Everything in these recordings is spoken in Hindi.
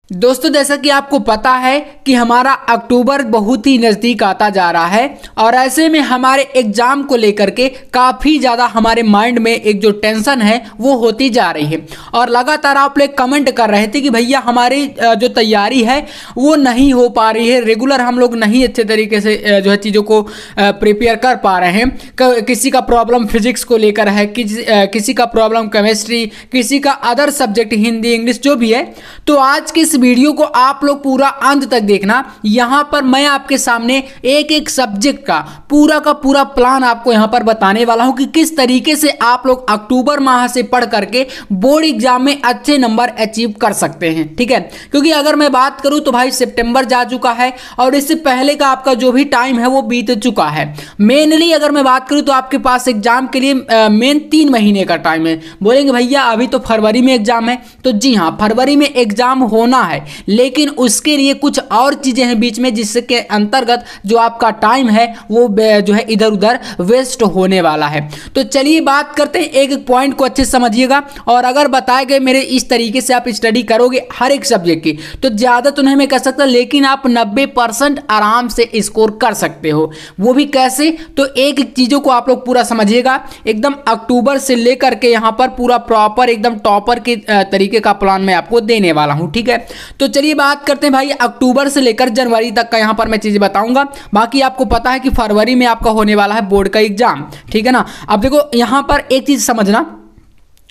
दोस्तों, जैसा कि आपको पता है कि हमारा अक्टूबर बहुत ही नज़दीक आता जा रहा है और ऐसे में हमारे एग्ज़ाम को लेकर के काफ़ी ज़्यादा हमारे माइंड में एक जो टेंशन है वो होती जा रही है। और लगातार आप लोग कमेंट कर रहे थे कि भैया हमारी जो तैयारी है वो नहीं हो पा रही है, रेगुलर हम लोग नहीं अच्छे तरीके से जो है चीज़ों को प्रिपेयर कर पा रहे हैं। किसी का प्रॉब्लम फिजिक्स को लेकर है, किसी का प्रॉब्लम केमिस्ट्री, किसी का अदर सब्जेक्ट हिंदी इंग्लिश जो भी है। तो आज की वीडियो को आप लोग पूरा अंत तक देखना। यहां पर मैं आपके सामने एक एक सब्जेक्ट का पूरा प्लान आपको यहां पर बताने वाला हूं कि किस तरीके से आप लोग अक्टूबर माह से पढ़ करके बोर्ड एग्जाम में अच्छे नंबर अचीव कर सकते हैं। ठीक है, क्योंकि अगर मैं बात करूं तो भाई सितंबर जा चुका है और इससे पहले का आपका जो भी टाइम है वो बीत चुका है। मेनली अगर मैं बात करूं तो आपके पास एग्जाम के लिए मेन 3 महीने का टाइम है। बोलेंगे भैया अभी तो फरवरी में एग्जाम है, तो जी हां, फरवरी में एग्जाम होना है, लेकिन उसके लिए कुछ और चीजें हैं बीच में जिसके अंतर्गत जो आपका टाइम है वो जो है इधर उधर वेस्ट होने वाला है। तो चलिए बात करते हैं, एक एक पॉइंट को अच्छे से समझिएगा। और अगर बताए गए मेरे इस तरीके से आप स्टडी करोगे हर एक सब्जेक्ट की तो ज्यादा तो नहीं मैं कह सकता, लेकिन आप 90% आराम से स्कोर कर सकते हो। वो भी कैसे, तो एक एक चीजों को आप लोग पूरा समझिएगा एकदम अक्टूबर से लेकर के यहां पर पूरा प्रॉपर एकदम टॉपर के तरीके का प्लान मैं आपको देने वाला हूं। ठीक है, तो चलिए बात करते हैं भाई अक्टूबर से लेकर जनवरी तक का। यहां पर मैं चीजें बताऊंगा, बाकी आपको पता है कि फरवरी में आपका होने वाला है बोर्ड का एग्जाम। ठीक है ना। अब देखो यहां पर एक चीज समझना,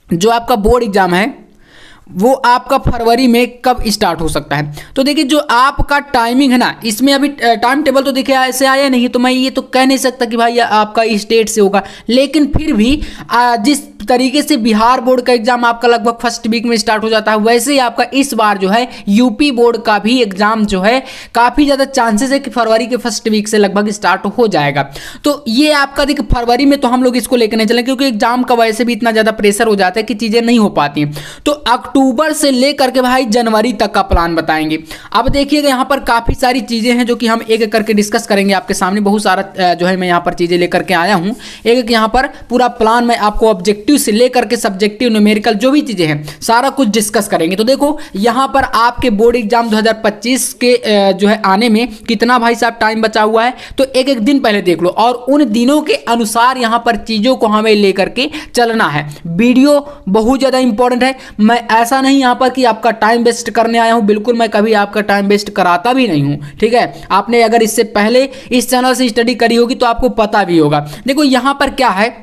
जो आपका बोर्ड एग्जाम है वो आपका फरवरी में कब स्टार्ट हो सकता है। तो देखिए जो आपका टाइमिंग है ना, इसमें अभी टाइम टेबल तो देखिए ऐसे आया नहीं, तो मैं ये तो कह नहीं सकता कि भाई आपका स्टेट से होगा, लेकिन फिर भी जिस तरीके से बिहार बोर्ड का एग्जाम आपका लगभग फर्स्ट वीक में स्टार्ट हो जाता है, वैसे ही आपका इस बार जो है यूपी बोर्ड का भी एग्जाम जो है काफी ज्यादा चांसेस है कि फरवरी के फर्स्ट वीक से लगभग स्टार्ट हो जाएगा। तो ये आपका देखिए फरवरी में तो हम लोग इसको लेकर नहीं चलें, क्योंकि एग्जाम का वैसे भी इतना ज्यादा प्रेशर हो जाता है कि चीजें नहीं हो पाती हैं। तो अक्टूबर से लेकर के भाई जनवरी तक का प्लान बताएंगे। अब देखिएगा यहाँ पर काफी सारी चीजें हैं जो कि हम एक एक करके डिस्कस करेंगे आपके सामने। बहुत सारा जो है मैं यहाँ पर चीजें लेकर के आया हूँ, एक एक यहाँ पर पूरा प्लान मैं आपको ऑब्जेक्टिव से लेकर के सब्जेक्टिव न्यूमेरिकल जो भी चीजें हैं सारा कुछ डिस्कस करेंगे। तो देखो यहां पर आपके बोर्ड एग्जाम 2025 के जो है आने में कितना भाई साहब टाइम बचा हुआ है, तो एक एक दिन पहले देख लो और उन दिनों के अनुसार यहां पर चीजों को हमें लेकर के चलना है। वीडियो बहुत ज्यादा इंपॉर्टेंट है। मैं ऐसा नहीं यहां पर कि आपका टाइम वेस्ट करने आया हूं, बिल्कुल मैं कभी आपका टाइम वेस्ट कराता भी नहीं हूं। ठीक है, आपने अगर इससे पहले इस चैनल से स्टडी करी होगी तो आपको पता भी होगा। देखो यहां पर क्या है,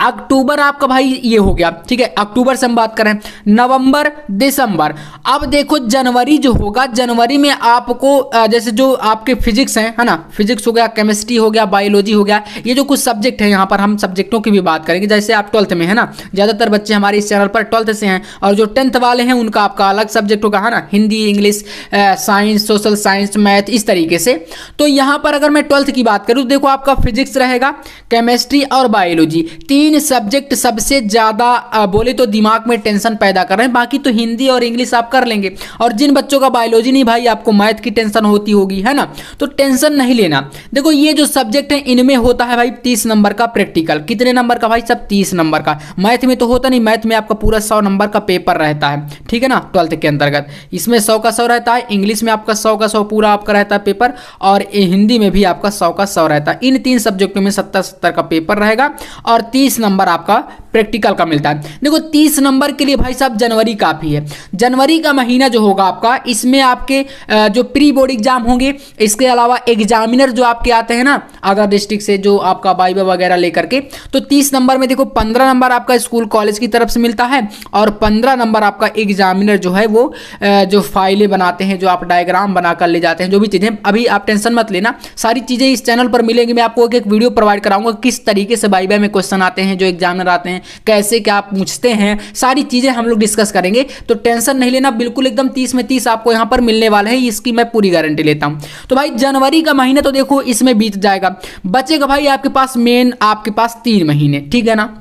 अक्टूबर आपका भाई ये हो गया। ठीक है, अक्टूबर से हम बात करें, नवंबर, दिसंबर। अब देखो जनवरी जो होगा, जनवरी में आपको जैसे जो आपके फिजिक्स हैं है ना, फिजिक्स हो गया, केमिस्ट्री हो गया, बायोलॉजी हो गया, ये जो कुछ सब्जेक्ट है यहाँ पर हम सब्जेक्टों की भी बात करेंगे। जैसे आप 12th में है ना, ज्यादातर बच्चे हमारे इस चैनल पर 12th से हैं, और जो 10th वाले हैं उनका आपका अलग सब्जेक्ट होगा है ना, Hindi, English, science, social science, math, इस तरीके से। तो यहाँ पर अगर मैं 12th की बात करूँ, देखो आपका फिजिक्स रहेगा, केमिस्ट्री और बायोलॉजी, 3 सब्जेक्ट सबसे ज्यादा बोले तो दिमाग में टेंशन पैदा कर रहे हैं। बाकी तो हिंदी और इंग्लिश आप कर लेंगे, और जिन बच्चों का बायोलॉजी नहीं भाई, आपको मैथ की टेंशन होती होगी है ना, तो टेंशन नहीं लेना। देखो ये जो सब्जेक्ट है इनमें होता है भाई 30 नंबर का प्रैक्टिकल। कितने नंबर का भाई सब? 30 नंबर का। मैथ में तो होता नहीं, मैथ में आपका पूरा 100 नंबर का पेपर रहता है। ठीक है ना, 12th के अंतर्गत इसमें 100 का 100 रहता है, इंग्लिश में आपका 100 का 100 पूरा आपका रहता है पेपर, और हिंदी में भी आपका 100 का 100 रहता है। इन 3 सब्जेक्टों में 70-70 का पेपर रहेगा और 30 नंबर आपका प्रैक्टिकल का मिलता है। देखो 30 नंबर के लिए भाई साहब जनवरी काफी है। जनवरी का महीना जो होगा आपका, इसमें आपके जो प्री बोर्ड एग्जाम होंगे, इसके अलावा एग्जामिनर जो आपके आते हैं ना अदर डिस्ट्रिक्ट से, जो आपका वाइवा वगैरह लेकर के, तो 30 नंबर में देखो 15 नंबर आपका स्कूल कॉलेज की तरफ से मिलता है, और 15 नंबर आपका एग्जामिनर जो है वो जो फाइलें बनाते हैं, जो आप डायग्राम बनाकर ले जाते हैं, जो भी चीजें, अभी आप टेंशन मत लेना, सारी चीजें इस चैनल पर मिलेंगी। मैं आपको एक वीडियो प्रोवाइड कराऊंगा किस तरीके से वाइवा में क्वेश्चन आते हैं, जो एग्जामिनर आते हैं कैसे क्या पूछते हैं, सारी चीजें हम लोग डिस्कस करेंगे। तो टेंशन नहीं लेना, बिल्कुल एकदम 30 में 30 आपको यहां पर मिलने वाले हैं, इसकी मैं पूरी गारंटी लेता हूं। तो भाई जनवरी का महीना तो देखो इसमें बीत जाएगा, बचेगा भाई आपके पास मेन आपके पास 3 महीने। ठीक है ना,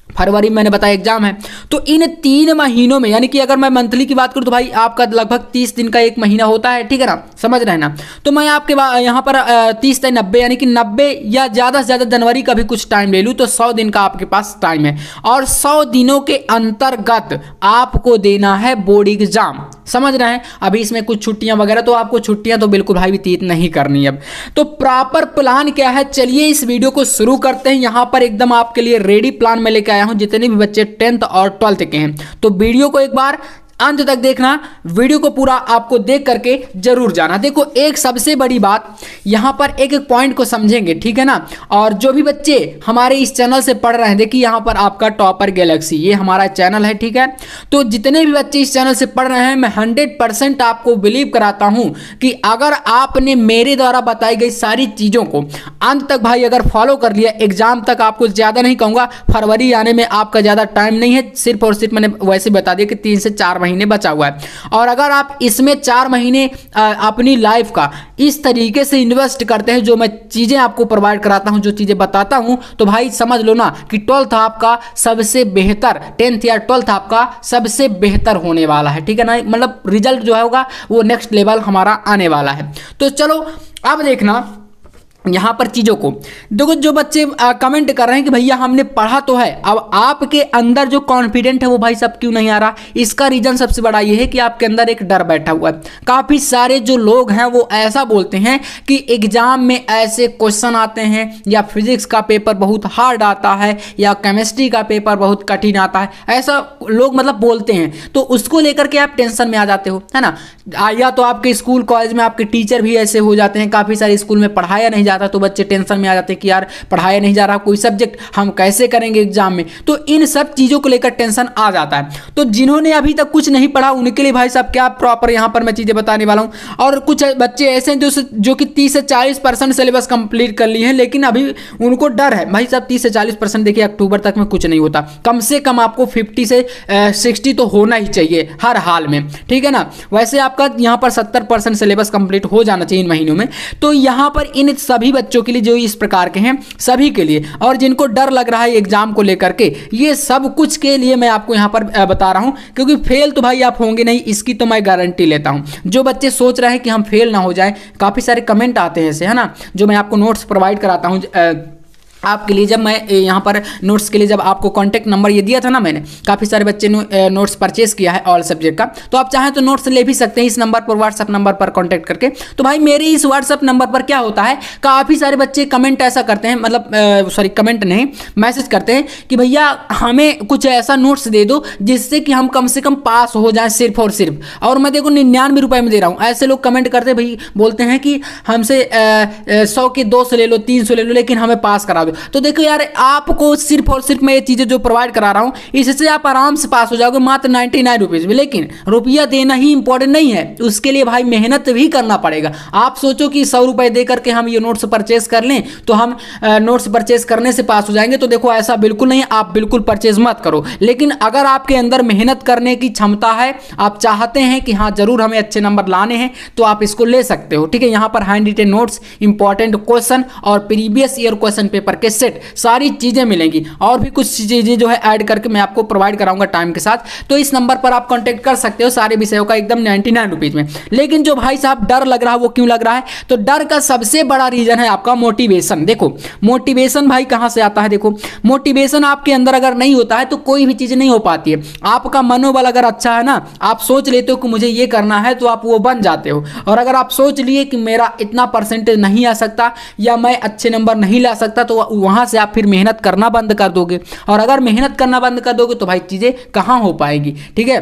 फरवरी में मैंने बताया एग्जाम है, तो इन 3 महीनों में, यानी कि अगर मैं मंथली की बात करूं तो भाई आपका लगभग 30 दिन का एक महीना होता है। ठीक है ना, समझ रहे हैं ना। तो मैं आपके यहाँ पर 30 से 90 यानी कि 90 या ज़्यादा से ज़्यादा जनवरी का भी कुछ टाइम ले लूँ तो 100 दिन का आपके पास टाइम है, और 100 दिनों के अंतर्गत आपको देना है बोर्ड एग्जाम। समझ रहे हैं। अभी इसमें कुछ छुट्टियां वगैरह, तो आपको छुट्टियां तो बिल्कुल भाई व्यतीत नहीं करनी अब। तो प्रॉपर प्लान क्या है, चलिए इस वीडियो को शुरू करते हैं। यहां पर एकदम आपके लिए रेडी प्लान में लेकर आया हूं, जितने भी बच्चे 10th और 12th के हैं। तो वीडियो को एक बार अंत तक देखना, वीडियो को पूरा आपको देख करके जरूर जाना। देखो एक सबसे बड़ी बात, यहां पर एक एक पॉइंट को समझेंगे, ठीक है ना। और जो भी बच्चे हमारे इस चैनल से पढ़ रहे हैं, देखिए यहां पर आपका टॉपर गैलेक्सी, ये हमारा चैनल है, ठीक है। तो जितने भी बच्चे इस चैनल से पढ़ रहे हैं, मैं 100% आपको बिलीव कराता हूं कि अगर आपने मेरे द्वारा बताई गई सारी चीजों को अंत तक भाई अगर फॉलो कर लिया, एग्जाम तक आपको ज्यादा नहीं कहूंगा, फरवरी आने में आपका ज्यादा टाइम नहीं है, सिर्फ और सिर्फ मैंने वैसे बता दिया कि 3 से 4 महीने बचा हुआ है। और अगर आप इसमें 4 महीने अपनी लाइफ का इस तरीके से इन्वेस्ट करते हैं, जो मैं चीजें आपको प्रोवाइड कराता हूं, जो चीजें बताता हूं, तो भाई समझ लो ना कि 12th आपका सबसे बेहतर, 10th या 12th आपका सबसे बेहतर होने वाला है, ठीक है ना। मतलब रिजल्ट जो है होगा वो नेक्स्ट लेवल हमारा आने वाला है। तो चलो अब देखना यहां पर चीजों को देखो। जो बच्चे कमेंट कर रहे हैं कि भैया हमने पढ़ा तो है, अब आपके अंदर जो कॉन्फिडेंट है वो भाई सब क्यों नहीं आ रहा, इसका रीजन सबसे बड़ा ये है कि आपके अंदर एक डर बैठा हुआ है। काफी सारे जो लोग हैं वो ऐसा बोलते हैं कि एग्जाम में ऐसे क्वेश्चन आते हैं, या फिजिक्स का पेपर बहुत हार्ड आता है, या केमिस्ट्री का पेपर बहुत कठिन आता है, ऐसा लोग मतलब बोलते हैं। तो उसको लेकर के आप टेंशन में आ जाते हो, है ना। या तो आपके स्कूल कॉलेज में आपके टीचर भी ऐसे हो जाते हैं, काफी सारे स्कूल में पढ़ाया नहीं जाता, तो बच्चे टेंशन में आ जाते हैं कि यार पढ़ाया नहीं जा रहा कोई सब्जेक्ट, हम कैसे करेंगे एग्जाम में। तो इन सब चीजों को लेकर टेंशन आ जाता है। तो जिन्होंने अभी तक कुछ नहीं पढ़ा उनके लिए भाई साहब क्या प्रॉपर यहां पर मैं चीजें बताने वाला हूं। और कुछ बच्चे ऐसे हैं जो कि 30 से 40% सिलेबस कंप्लीट कर लिए हैं, लेकिन अभी उनको डर है। भाई साहब 30 से 40% देखिए अक्टूबर तक में कुछ नहीं होता, कम से कम आपको 50 से 60 तो होना ही चाहिए हर हाल में, ठीक है ना। वैसे आपका यहां पर 70% सिलेबस कंप्लीट हो जाना चाहिए इन महीनों में। तो यहां पर इन सभी बच्चों के लिए जो इस प्रकार के हैं, सभी के लिए, और जिनको डर लग रहा है एग्जाम को लेकर के, ये सब कुछ के लिए मैं आपको यहां पर बता रहा हूं, क्योंकि फेल तो भाई आप होंगे नहीं, इसकी तो मैं गारंटी लेता हूं। जो बच्चे सोच रहे हैं कि हम फेल ना हो जाएं, काफी सारे कमेंट आते हैं ऐसे, है ना, जो मैं आपको नोट्स प्रोवाइड कराता हूं आपके लिए। जब मैं यहाँ पर नोट्स के लिए जब आपको कॉन्टैक्ट नंबर ये दिया था ना मैंने, काफ़ी सारे बच्चे ने नोट्स परचेस किया है ऑल सब्जेक्ट का, तो आप चाहें तो नोट्स ले भी सकते हैं इस नंबर पर, व्हाट्सअप नंबर पर कॉन्टैक्ट करके। तो भाई मेरे इस व्हाट्सअप नंबर पर क्या होता है, काफ़ी सारे बच्चे कमेंट ऐसा करते हैं, मतलब सॉरी कमेंट नहीं, मैसेज करते हैं कि भैया हमें कुछ ऐसा नोट्स दे दो जिससे कि हम कम से कम पास हो जाए सिर्फ और सिर्फ, और मैं देखो 99 रुपये में दे रहा हूँ। ऐसे लोग कमेंट करते भाई, बोलते हैं कि हमसे 100 के 200 ले लो, 300 ले लो, लेकिन हमें पास करा दो। तो देखो यार, आपको सिर्फ और सिर्फ मैं ये चीजें जो प्रोवाइड करा रहा हूं, इससे आप आराम से पास हो जाओगे मात्र 99 रुपीज में। लेकिन रुपया देना ही इंपॉर्टेंट नहीं है, उसके लिए भाई मेहनत भी करना पड़ेगा। आप सोचो कि 100 रुपए देकर के हम ये नोट्स परचेज कर लें तो हम नोट्स परचेज करने से पास हो जाएंगे, तो देखो ऐसा बिल्कुल नहीं, आप बिल्कुल परचेज मत करो। लेकिन अगर आपके अंदर मेहनत करने की क्षमता है, आप चाहते हैं कि हाँ जरूर हमें अच्छे नंबर लाने हैं, तो आप इसको ले सकते हो, ठीक है। यहाँ पर hand retain notes, important question और प्रीवियस ईयर क्वेश्चन पेपर के सेट, सारी चीजें मिलेंगी, और भी कुछ चीजें जो है ऐड करके मैं आपको प्रोवाइड कराऊंगा टाइम के साथ। तो इस नंबर पर आप कांटेक्ट कर सकते हो सारे विषयों का एकदम 99 रुपीज में। लेकिन जो भाई साहब डर लग रहा है वो क्यों लग रहा है, तो डर का सबसे बड़ा रीजन है आपका मोटिवेशन। देखो मोटिवेशन भाई कहां से आता है, देखो मोटिवेशन आपके अंदर अगर नहीं होता है तो कोई भी चीज नहीं हो पाती है। आपका मनोबल अगर अच्छा है ना, आप सोच लेते हो कि मुझे ये करना है, तो आप वो बन जाते हो। और अगर आप सोच लिए कि मेरा इतना परसेंटेज नहीं आ सकता या मैं अच्छे नंबर नहीं ला सकता, तो वहां से आप फिर मेहनत करना बंद कर दोगे। और अगर मेहनत करना बंद कर दोगे तो भाई चीजें कहां हो पाएंगी, ठीक है।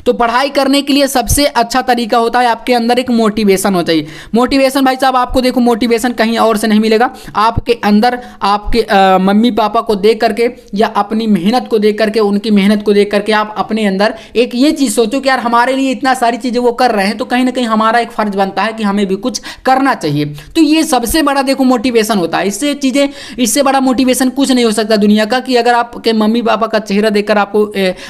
तो पढ़ाई करने के लिए सबसे अच्छा तरीका होता है आपके अंदर एक मोटिवेशन हो चाहिए। मोटिवेशन भाई साहब आपको देखो, मोटिवेशन कहीं और से नहीं मिलेगा, आपके अंदर आपके मम्मी पापा को देख करके या अपनी मेहनत को देख करके, उनकी मेहनत को देख करके आप अपने अंदर एक ये चीज सोचो कि यार हमारे लिए इतना सारी चीजें वो कर रहे हैं, तो कहीं ना कहीं हमारा एक फर्ज बनता है कि हमें भी कुछ करना चाहिए। तो ये सबसे बड़ा देखो मोटिवेशन होता है। इससे बड़ा मोटिवेशन कुछ नहीं हो सकता दुनिया का, कि अगर आपके मम्मी पापा का चेहरा देखकर आपको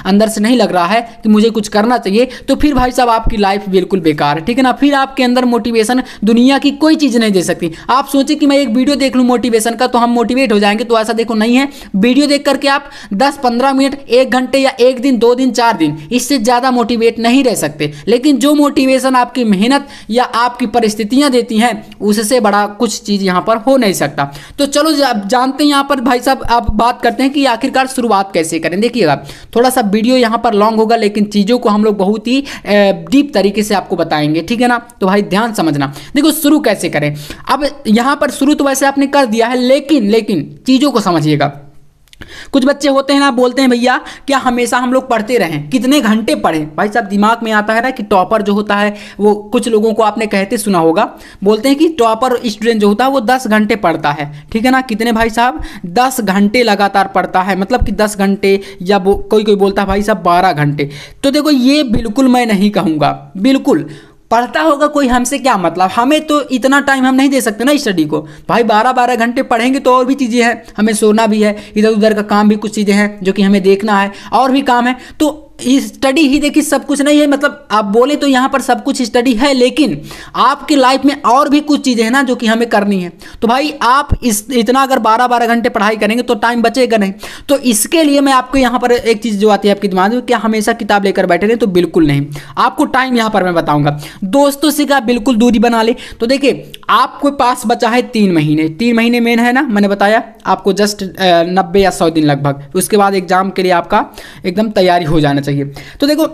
अंदर से नहीं लग रहा है कि मुझे कुछ करना चाहिए, तो फिर भाई साहब आपकी लाइफ बिल्कुल बेकार है, ठीक है ना। फिर आपके अंदर मोटिवेशन दुनिया की कोई चीज नहीं दे सकती। आप सोचे कि मैं एक वीडियो देख लूं मोटिवेशन का तो हम मोटिवेट हो जाएंगे, तो ऐसा देखो नहीं है। वीडियो देख करके आप 10-15 मिनट, 1 घंटे या 1 दिन, 2 दिन, 4 दिन, इससे ज्यादा मोटिवेट नहीं रह सकते। लेकिन जो मोटिवेशन आपकी मेहनत या आपकी परिस्थितियां देती हैं, उससे बड़ा कुछ चीज यहां पर हो नहीं सकता। तो चलो जानते हैं यहां पर भाई साहब, आप बात करते हैं कि आखिरकार शुरुआत कैसे करें। देखिएगा थोड़ा सा वीडियो यहां पर लॉन्ग होगा, लेकिन चीजों को हम लोग बहुत ही डीप तरीके से आपको बताएंगे, ठीक है ना। तो भाई ध्यान समझना। देखो शुरू कैसे करें। अब यहाँ पर शुरू तो वैसे आपने कर दिया है, लेकिन चीज़ों को समझिएगा। कुछ बच्चे होते हैं ना, बोलते हैं भैया क्या हमेशा हम लोग पढ़ते रहें, कितने घंटे पढ़ें। भाई साहब दिमाग में आता है ना कि टॉपर जो होता है वो, कुछ लोगों को आपने कहते सुना होगा, बोलते हैं कि टॉपर स्टूडेंट जो होता है वो 10 घंटे पढ़ता है, ठीक है ना। कितने भाई साहब, 10 घंटे लगातार पढ़ता है, मतलब कि 10 घंटे, या कोई बोलता है भाई साहब 12 घंटे। तो देखो ये बिल्कुल मैं नहीं कहूँगा, बिल्कुल पढ़ता होगा कोई, हमसे क्या मतलब, हमें तो इतना टाइम हम नहीं दे सकते ना स्टडी को। भाई 12-12 घंटे पढ़ेंगे तो और भी चीज़ें हैं, हमें सोना भी है, इधर उधर का काम भी कुछ चीज़ें हैं जो कि हमें देखना है, और भी काम है। तो स्टडी ही देखिए सब कुछ नहीं है, मतलब आप बोले तो यहाँ पर सब कुछ स्टडी है, लेकिन आपकी लाइफ में और भी कुछ चीज़ें हैं ना जो कि हमें करनी है। तो भाई आप इतना अगर 12-12 घंटे पढ़ाई करेंगे तो टाइम बचेगा नहीं। तो इसके लिए मैं आपको यहाँ पर एक चीज़ जो आती है आपके दिमाग में, क्या हमेशा किताब लेकर बैठे रहे, तो बिल्कुल नहीं। आपको टाइम यहाँ पर मैं बताऊँगा। दोस्तों से क्या बिल्कुल दूरी बना ले। तो देखिए आपके पास बचा है 3 महीने, 3 महीने मेन है ना, मैंने बताया आपको जस्ट 90 या 100 दिन लगभग, उसके बाद एग्जाम के लिए आपका एकदम तैयारी हो जाना चाहिए। तो देखो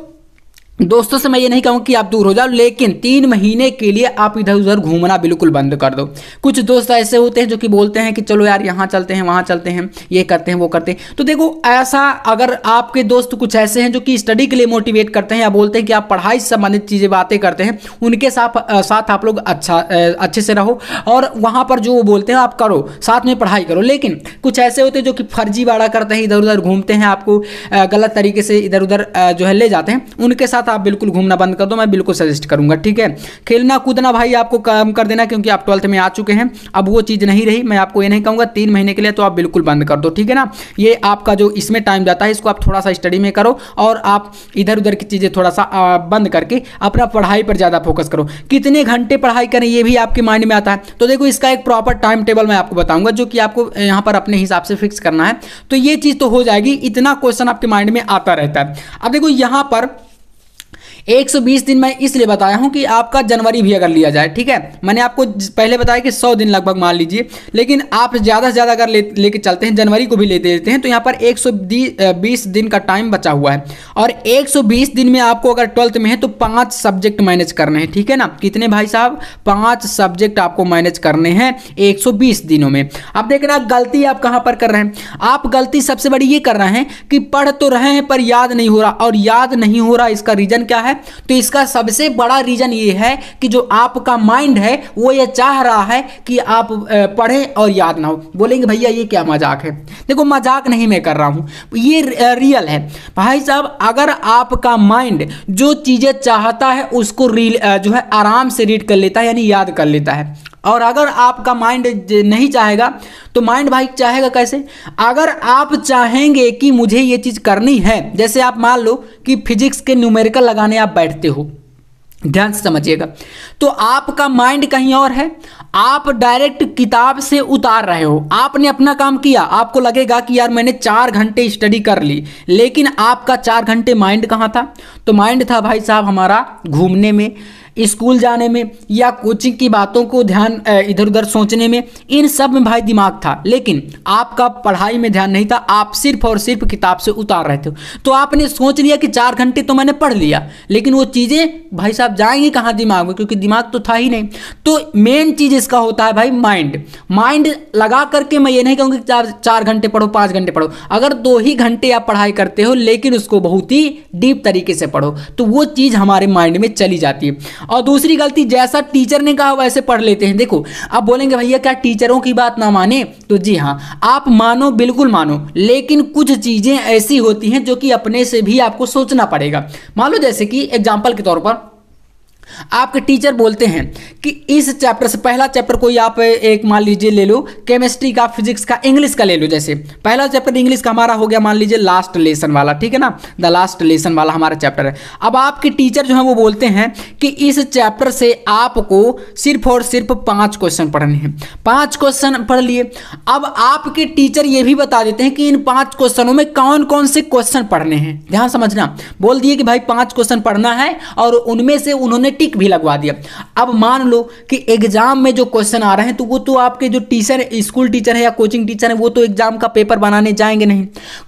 दोस्तों से मैं ये नहीं कहूँ कि आप दूर हो जाओ, लेकिन 3 महीने के लिए आप इधर उधर घूमना बिल्कुल बंद कर दो। कुछ दोस्त ऐसे होते हैं जो कि बोलते हैं कि चलो यार यहाँ चलते हैं, वहाँ चलते हैं, ये करते हैं, वो करते हैं। तो देखो ऐसा अगर आपके दोस्त कुछ ऐसे हैं जो कि स्टडी के लिए मोटिवेट करते हैं या बोलते हैं कि आप पढ़ाई से संबंधित चीज़ें बातें करते हैं, उनके साथ आप लोग अच्छे से रहो, और वहाँ पर जो वो बोलते हैं आप करो, साथ में पढ़ाई करो। लेकिन कुछ ऐसे होते हैं जो कि फर्जीवाड़ा करते हैं, इधर उधर घूमते हैं, आपको गलत तरीके से इधर उधर जो है ले जाते हैं, उनके साथ आप बिल्कुल घूमना बंद कर दो। मैं बिल्कुल सजेस्ट करूंगा, ठीक है। खेलना कूदना भाई आपको कम कर देना, क्योंकि आप 12th में आ चुके हैं, अब वो चीज़ नहीं रही। मैं आपको ये नहीं कहूँगा 3 महीने के लिए तो आप बिल्कुल बंद कर दो, ठीक है ना। ये आपका जो इसमें टाइम जाता है इसको आप थोड़ा सा स्टडी में करो, और आप इधर उधर की चीज़ें थोड़ा सा बंद करके अपना पढ़ाई पर ज़्यादा फोकस करो। कितने घंटे पढ़ाई करें ये भी आपके माइंड में आता है। तो देखो इसका एक प्रॉपर टाइम टेबल मैं आपको बताऊँगा, जो कि आपको यहाँ पर अपने हिसाब से फिक्स करना है। तो ये चीज़ तो हो जाएगी, इतना क्वेश्चन आपके माइंड में आता रहता है। अब देखो यहाँ पर 120 दिन मैं इसलिए बताया हूं कि आपका जनवरी भी अगर लिया जाए, ठीक है। मैंने आपको पहले बताया कि 100 दिन लगभग मान लीजिए, लेकिन आप ज़्यादा से ज़्यादा अगर लेके चलते हैं, जनवरी को भी लेते हैं, तो यहाँ पर 120 दिन का टाइम बचा हुआ है। और 120 दिन में आपको अगर 12th में है तो 5 सब्जेक्ट मैनेज करने हैं, ठीक है ना। कितने भाई साहब, 5 सब्जेक्ट आपको मैनेज करने हैं 120 दिनों में। अब देखना गलती आप कहाँ पर कर रहे हैं। आप गलती सबसे बड़ी ये कर रहे हैं कि पढ़ तो रहे हैं पर याद नहीं हो रहा, और याद नहीं हो रहा इसका रीजन क्या है। तो इसका सबसे बड़ा रीजन ये है कि जो आपका माइंड है वो ये चाह रहा है कि आप पढ़ें और याद ना हो। बोलेंगे भैया ये क्या मजाक है। देखो मजाक नहीं मैं कर रहा हूं, ये रियल है भाई साहब। अगर आपका माइंड जो चीजें चाहता है उसको जो है आराम से रीड कर लेता है, यानी याद कर लेता है। और अगर आपका माइंड नहीं चाहेगा तो माइंड भाई चाहेगा कैसे। अगर आप चाहेंगे कि मुझे ये चीज़ करनी है, जैसे आप मान लो कि फिजिक्स के न्यूमेरिकल लगाने आप बैठते हो, ध्यान से समझिएगा, तो आपका माइंड कहीं और है, आप डायरेक्ट किताब से उतार रहे हो। आपने अपना काम किया, आपको लगेगा कि यार मैंने 4 घंटे स्टडी कर ली, लेकिन आपका 4 घंटे माइंड कहाँ था। तो माइंड था भाई साहब हमारा घूमने में, स्कूल जाने में, या कोचिंग की बातों को ध्यान इधर उधर सोचने में, इन सब में भाई दिमाग था। लेकिन आपका पढ़ाई में ध्यान नहीं था, आप सिर्फ और सिर्फ किताब से उतार रहे थे। तो आपने सोच लिया कि 4 घंटे तो मैंने पढ़ लिया, लेकिन वो चीज़ें भाई साहब जाएंगी कहाँ दिमाग में, क्योंकि दिमाग तो था ही नहीं। तो मेन चीज़ इसका होता है भाई माइंड लगा करके। मैं ये नहीं कहूँगी 4 घंटे पढ़ो, 5 घंटे पढ़ो। अगर 2 ही घंटे आप पढ़ाई करते हो लेकिन उसको बहुत ही डीप तरीके से पढ़ो, तो वो चीज़ हमारे माइंड में चली जाती है। और दूसरी गलती, जैसा टीचर ने कहा वैसे पढ़ लेते हैं। देखो आप बोलेंगे भैया क्या टीचरों की बात ना माने, तो जी हाँ आप मानो, बिल्कुल मानो, लेकिन कुछ चीजें ऐसी होती हैं जो कि अपने से भी आपको सोचना पड़ेगा। मान लो जैसे कि एग्जाम्पल के तौर पर आपके टीचर बोलते हैं कि इस चैप्टर से, पहला चैप्टर कोई आप एक मान लीजिए ले लो, केमिस्ट्री का, फिजिक्स का, इंग्लिश का ले लो। जैसे पहला चैप्टर इंग्लिश का हमारा हो गया मान लीजिए लास्ट लेसन वाला, ठीक है ना, द लास्ट लेसन वाला हमारा चैप्टर है। अब आपके टीचर जो है वो बोलते हैं कि इस चैप्टर से आपको सिर्फ और सिर्फ 5 क्वेश्चन पढ़ने हैं। 5 क्वेश्चन पढ़ लिए। अब आपके टीचर ये भी बता देते हैं कि इन 5 क्वेश्चनों में कौन कौन से क्वेश्चन पढ़ने हैं। ध्यान समझना, बोल दिए कि भाई 5 क्वेश्चन पढ़ना है, और उनमें से उन्होंने टिक भी लगवा दिया। अब मान लो कि एग्जाम में जो क्वेश्चन आ रहे हैं तो वो तो आपके जो टीचर, स्कूल टीचर है या कोचिंग टीचर है, वो तो एग्जाम का पेपर बनाने जाएंगे नहीं।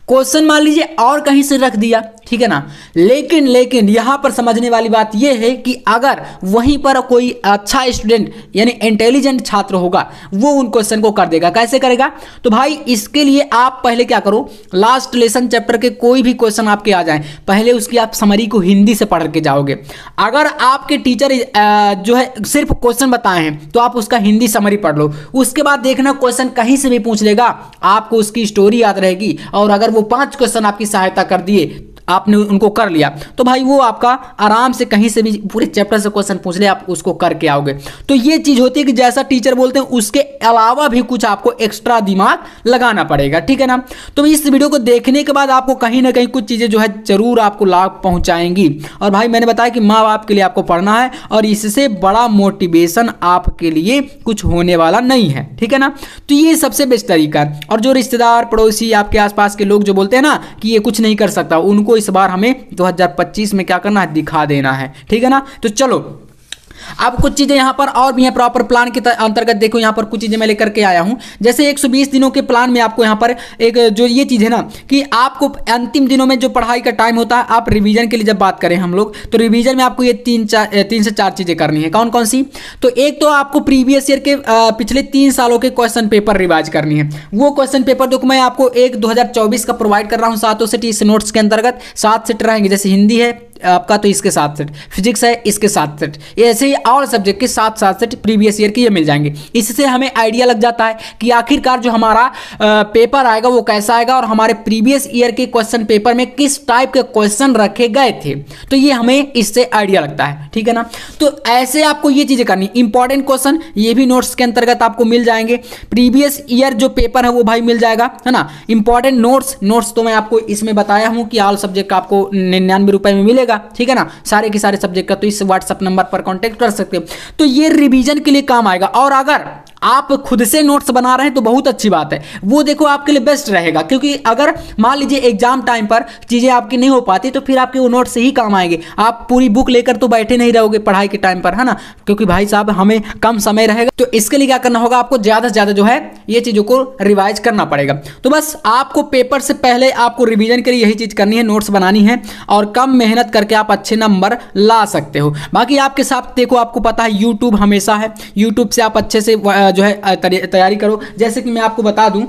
क्वेश्चन मान लीजिए और कहीं से रख दिया, ठीक है ना। लेकिन यहाँ पर समझने वाली बात यह है कि अगर वहीं पर कोई अच्छा स्टूडेंट यानी इंटेलिजेंट छात्र होगा वो उन क्वेश्चन को कर देगा। कैसे करेगा? तो भाई इसके लिए आप पहले क्या करो, लास्ट लेसन चैप्टर के कोई भी क्वेश्चन आपके आ जाएं, पहले उसकी आप समरी को हिंदी से पढ़ के जाओगे। अगर आपके टीचर जो है सिर्फ क्वेश्चन बताए हैं तो आप उसका हिंदी समरी पढ़ लो। उसके बाद देखना क्वेश्चन कहीं से भी पूछ लेगा, आपको उसकी स्टोरी याद रहेगी, और अगर वो 5 क्वेश्चन आपकी सहायता कर दिए, आपने उनको कर लिया, तो भाई वो आपका आराम से कहीं से भी पूरे चैप्टर से क्वेश्चन पूछ ले, आप उसको करके आओगे। तो ये चीज होती है कि जैसा टीचर बोलते हैं उसके अलावा भी कुछ आपको एक्स्ट्रा दिमाग लगाना पड़ेगा, ठीक है ना। तो इस वीडियो को देखने के बाद आपको कहीं ना कहीं कुछ चीजें जो है जरूर आपको लाभ पहुंचाएंगी। और भाई मैंने बताया कि माँ बाप के लिए आपको पढ़ना है और इससे बड़ा मोटिवेशन आपके लिए कुछ होने वाला नहीं है, ठीक है ना। तो ये सबसे बेस्ट तरीका है। और जो रिश्तेदार पड़ोसी आपके आसपास के लोग जो बोलते हैं ना कि ये कुछ नहीं कर सकता, उनको इस बार हमें 2025 में क्या करना है, दिखा देना है, ठीक है ना। तो चलो अब कुछ चीजें यहाँ पर और भी हैं प्रॉपर प्लान के अंतर्गत। देखो यहाँ पर कुछ चीजें मैं लेकर के आया हूँ। जैसे 120 दिनों के प्लान में आपको यहाँ पर एक जो ये चीज है ना कि आपको अंतिम दिनों में जो पढ़ाई का टाइम होता है, आप रिवीजन के लिए जब बात करें हम लोग, तो रिवीजन में आपको ये 3 से 4 चीजें करनी है। कौन कौन सी? तो एक तो आपको प्रीवियस ईयर के पिछले 3 सालों के क्वेश्चन पेपर रिवाइज करनी है। वो क्वेश्चन पेपर देखो मैं आपको एक 2024 का प्रोवाइड कर रहा हूँ 7 सेट इस नोट्स के अंतर्गत। 7 सेट रहेंगे, जैसे हिंदी है आपका तो इसके 7 सेट, फिजिक्स है इसके 7 सेट, ऐसे ही और सब्जेक्ट के 7 सेट प्रीवियस ईयर के ये मिल जाएंगे। इससे हमें आइडिया लग जाता है कि आखिरकार जो हमारा पेपर आएगा वो कैसा आएगा और हमारे प्रीवियस ईयर के क्वेश्चन पेपर में किस टाइप के क्वेश्चन रखे गए थे। तो ये हमें इससे आइडिया लगता है, ठीक है ना। तो ऐसे आपको ये चीजें करनी, इंपॉर्टेंट क्वेश्चन ये भी नोट्स के अंतर्गत आपको मिल जाएंगे। प्रीवियस ईयर जो पेपर है वो भाई मिल जाएगा, है ना। इंपॉर्टेंट नोट्स तो मैं आपको इसमें बताया हूं कि ऑल सब्जेक्ट का आपको 99 रुपए में मिलेगा, ठीक है ना, सारे के सारे सब्जेक्ट का। तो इस व्हाट्सएप नंबर पर कांटेक्ट कर सकते हो। तो ये रिवीजन के लिए काम आएगा। और अगर आप खुद से नोट्स बना रहे हैं तो बहुत अच्छी बात है, वो देखो आपके लिए बेस्ट रहेगा। क्योंकि अगर मान लीजिए एग्जाम टाइम पर चीजें आपकी नहीं हो पाती तो फिर आपके वो नोट्स से ही काम आएंगे। आप पूरी बुक लेकर तो बैठे नहीं रहोगे पढ़ाई के टाइम पर, है ना, क्योंकि भाई साहब हमें कम समय रहेगा। तो इसके लिए क्या करना होगा, आपको ज्यादा से ज्यादा जो है ये चीजों को रिवाइज करना पड़ेगा। तो बस आपको पेपर से पहले आपको रिवीजन के लिए यही चीज करनी है, नोट्स बनानी है और कम मेहनत करके आप अच्छे नंबर ला सकते हो। बाकी आपके साथ देखो, आपको पता है यूट्यूब हमेशा है, यूट्यूब से आप अच्छे से जो है तैयारी करो। जैसे कि मैं आपको बता दूं,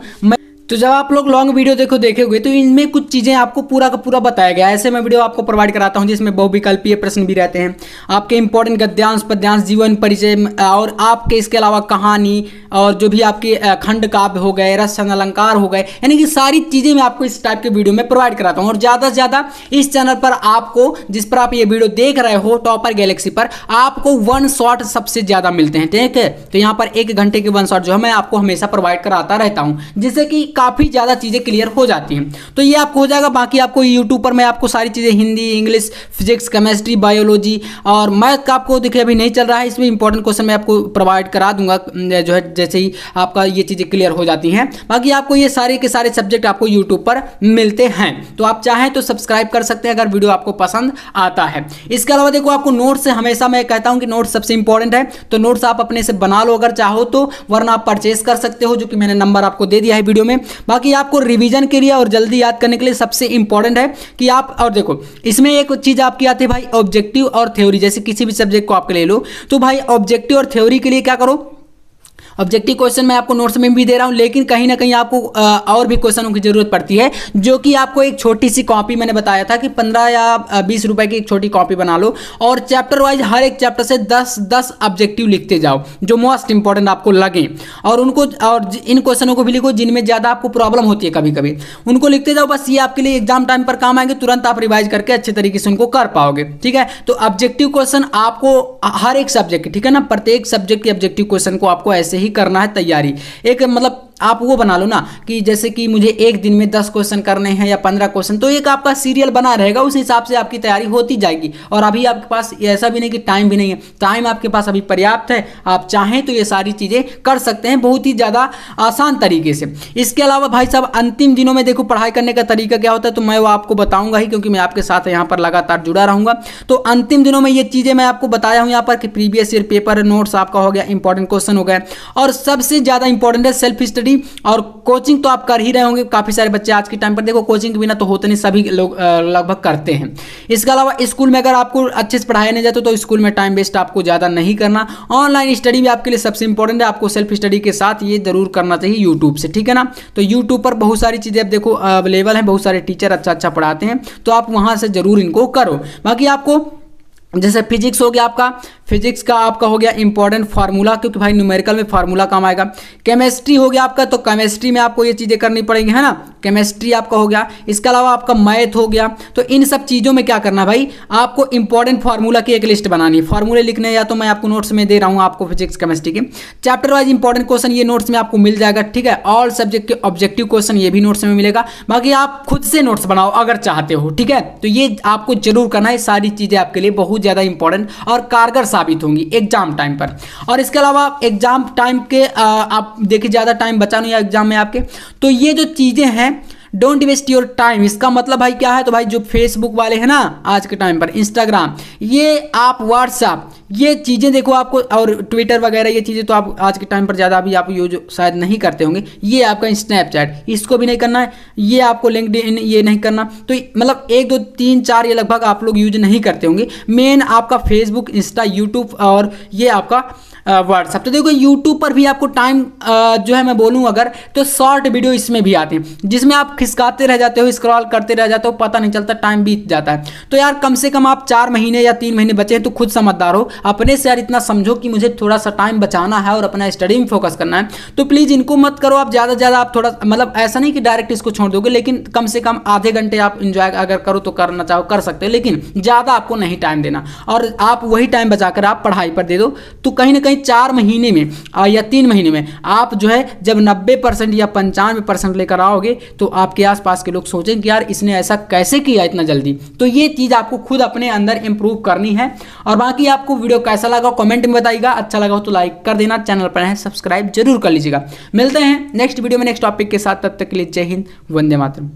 तो जब आप लोग लॉन्ग वीडियो देखोगे तो इनमें कुछ चीज़ें आपको पूरा का पूरा बताया गया है। ऐसे मैं वीडियो आपको प्रोवाइड कराता हूं जिसमें बहुविकल्पीय प्रश्न भी रहते हैं, आपके इंपॉर्टेंट गद्यांश पद्यांश जीवन परिचय, और आपके इसके अलावा कहानी और जो भी आपके खंड काव्य हो गए, रसन अलंकार हो गए, यानी कि सारी चीज़ें मैं आपको इस टाइप के वीडियो में प्रोवाइड कराता हूँ। और ज़्यादा से ज़्यादा इस चैनल पर आपको, जिस पर आप ये वीडियो देख रहे हो टॉपर गैलेक्सी पर, आपको 1 शॉट सबसे ज़्यादा मिलते हैं, ठीक है। तो यहाँ पर 1 घंटे के 1 शॉट जो है मैं आपको हमेशा प्रोवाइड कराता रहता हूँ, जिससे कि काफ़ी ज़्यादा चीज़ें क्लियर हो जाती हैं। तो ये आपको हो जाएगा। बाकी आपको यूट्यूब पर मैं आपको सारी चीज़ें Hindi, English, physics, chemistry, biology और मैथ का आपको देखिए अभी नहीं चल रहा है, इसमें इंपॉर्टेंट क्वेश्चन मैं आपको प्रोवाइड करा दूंगा जो है, जैसे ही आपका ये चीज़ें क्लियर हो जाती हैं। बाकी आपको ये सारे के सारे सब्जेक्ट आपको यूट्यूब पर मिलते हैं। तो आप चाहें तो सब्सक्राइब कर सकते हैं अगर वीडियो आपको पसंद आता है। इसके अलावा देखो, आपको नोट्स से हमेशा मैं कहता हूँ कि नोट्स सबसे इंपॉर्टेंट है, तो नोट्स आप अपने से बना लो अगर चाहो तो, वरना आप परचेस कर सकते हो, जो कि मैंने नंबर आपको दे दिया है वीडियो में। बाकी आपको रिवीजन के लिए और जल्दी याद करने के लिए सबसे इंपॉर्टेंट है कि आप, और देखो इसमें एक चीज आपकी आती है भाई, ऑब्जेक्टिव और थ्योरी। जैसे किसी भी सब्जेक्ट को आपके ले लो, तो भाई ऑब्जेक्टिव और थ्योरी के लिए क्या करो, ऑब्जेक्टिव क्वेश्चन मैं आपको नोट्स में भी दे रहा हूं, लेकिन कहीं ना कहीं आपको और भी क्वेश्चनों की जरूरत पड़ती है, जो कि आपको एक छोटी सी कॉपी, मैंने बताया था कि 15 या 20 रुपए की एक छोटी कॉपी बना लो और चैप्टर वाइज हर एक चैप्टर से 10 ऑब्जेक्टिव लिखते जाओ जो मोस्ट इंपॉर्टेंट आपको लगे, और उनको, और इन क्वेश्चनों को भी लिखो जिनमें ज्यादा आपको प्रॉब्लम होती है कभी कभी, उनको लिखते जाओ। बस ये आपके लिए एग्जाम टाइम पर काम आएंगे, तुरंत आप रिवाइज करके अच्छे तरीके से उनको कर पाओगे, ठीक है। तो ऑब्जेक्टिव क्वेश्चन आपको हर एक सब्जेक्ट, ठीक है ना, प्रत्येक सब्जेक्ट के ऑब्जेक्टिव क्वेश्चन को आपको ऐसे ही करना है तैयारी। एक मतलब आप वो बना लो ना कि जैसे कि मुझे एक दिन में 10 क्वेश्चन करने हैं या 15 क्वेश्चन, तो एक आपका सीरियल बना रहेगा, उस हिसाब से आपकी तैयारी होती जाएगी। और अभी आपके पास ऐसा भी नहीं कि टाइम भी नहीं है, टाइम आपके पास अभी पर्याप्त है, आप चाहें तो ये सारी चीज़ें कर सकते हैं बहुत ही ज़्यादा आसान तरीके से। इसके अलावा भाई साहब अंतिम दिनों में देखो पढ़ाई करने का तरीका क्या होता है, तो मैं वो आपको बताऊंगा ही, क्योंकि मैं आपके साथ यहाँ पर लगातार जुड़ा रहूँगा। तो अंतिम दिनों में ये चीज़ें मैं आपको बताया हूँ यहाँ पर कि प्रीवियस ईयर पेपर नोट्स आपका हो गया, इंपॉर्टेंट क्वेश्चन हो गया, और सबसे ज़्यादा इंपॉर्टेंट है सेल्फ स्टडी स्टडी और कोचिंग तो आप कर ही रहे होंगे। काफ़ी सारे बच्चे आज के टाइम पर देखो कोचिंग के बिना तो होते नहीं, सभी लोग लगभग करते हैं। इसके अलावा स्कूल में अगर आपको अच्छे से पढ़ाया नहीं जाता तो स्कूल में टाइम वेस्ट आपको ज़्यादा नहीं करना। ऑनलाइन स्टडी भी आपके लिए सबसे इंपॉर्टेंट है, आपको सेल्फ स्टडी के साथ ये जरूर करना चाहिए यूट्यूब से, ठीक है ना। तो यूट्यूब पर बहुत सारी चीज़ें अब देखो अवेलेबल हैं, बहुत सारे टीचर अच्छा पढ़ाते हैं, तो आप वहाँ से ज़रूर इनको करो। बाकी आपको जैसे फिजिक्स हो गया, आपका फिजिक्स का आपका हो गया इंपॉर्टेंट फार्मूला, क्योंकि भाई न्यूमेरिकल में फार्मूला काम आएगा। केमिस्ट्री हो गया आपका, तो केमिस्ट्री में आपको ये चीज़ें करनी पड़ेंगी, है ना, केमिस्ट्री आपका हो गया। इसके अलावा आपका मैथ हो गया। तो इन सब चीज़ों में क्या करना भाई, आपको इंपॉर्टेंट फार्मूला की एक लिस्ट बनानी है, फार्मूले लिखने, या तो मैं आपको नोट्स में दे रहा हूँ आपको फिजिक्स केमिस्ट्री के चैप्टर वाइज इंपॉर्टेंट क्वेश्चन ये नोट्स में आपको मिल जाएगा, ठीक है। ऑल सब्जेक्ट के ऑब्जेक्टिव क्वेश्चन ये भी नोट्स में मिलेगा। बाकी आप खुद से नोट्स बनाओ अगर चाहते हो, ठीक है। तो ये आपको जरूर करना है, सारी चीज़ें आपके लिए बहुत ज़्यादा इंपॉर्टेंट और कारगर साबित होंगी एग्जाम टाइम पर। और इसके अलावा एग्जाम टाइम के आप देखिए ज़्यादा टाइम बचा नहीं है एग्जाम में आपके, तो ये जो चीज़ें हैं डोंट वेस्ट योर टाइम, इसका मतलब भाई क्या है, तो भाई जो फेसबुक वाले हैं ना आज के टाइम पर, इंस्टाग्राम, ये आप व्हाट्सएप, ये चीज़ें देखो आपको, और ट्विटर वगैरह ये चीज़ें तो आप आज के टाइम पर ज़्यादा अभी आप यूज शायद नहीं करते होंगे। ये आपका स्नैपचैट, इसको भी नहीं करना है, ये आपको लिंक्डइन ये नहीं करना। तो मतलब 1 2 3 4 ये लगभग आप लोग यूज नहीं करते होंगे। मेन आपका फेसबुक, इंस्टा, यूट्यूब और ये आपका व्हाट्सएप। तो देखो यूट्यूब पर भी आपको टाइम जो है मैं बोलूँ अगर तो शॉर्ट वीडियो इसमें भी आते हैं, जिसमें आप खिसकाते रह जाते हो, स्क्रॉल करते रह जाते हो, पता नहीं चलता, टाइम बीत जाता है। तो यार कम से कम आप 4 महीने या 3 महीने बचे हैं तो खुद समझदार हो, अपने से यार इतना समझो कि मुझे थोड़ा सा टाइम बचाना है और अपना स्टडी में फोकस करना है। तो प्लीज़ इनको मत करो आप ज़्यादा से ज़्यादा, आप थोड़ा मतलब ऐसा नहीं कि डायरेक्ट इसको छोड़ दोगे, लेकिन कम से कम आधे घंटे आप इंजॉय अगर करो तो करना चाहो कर सकते हो, लेकिन ज़्यादा आपको नहीं टाइम देना। और आप वही टाइम बचाकर आप पढ़ाई पर दे दो, तो कहीं ना कहीं 4 महीने में या 3 महीने में आप जो है जब 90% या 95% लेकर आओगे तो आपके आसपास के लोग सोचेंगे कि यार इसने ऐसा कैसे किया इतना जल्दी। तो ये चीज़ आपको खुद अपने अंदर इंप्रूव करनी है। और बाकी आपको वीडियो कैसा लगा कमेंट में बताइएगा, अच्छा लगा हो तो लाइक कर देना, चैनल पर है सब्सक्राइब जरूर कर लीजिएगा। मिलते हैं नेक्स्ट वीडियो में नेक्स्ट टॉपिक के साथ, तब तक के लिए जय हिंद, वंदे मातरम।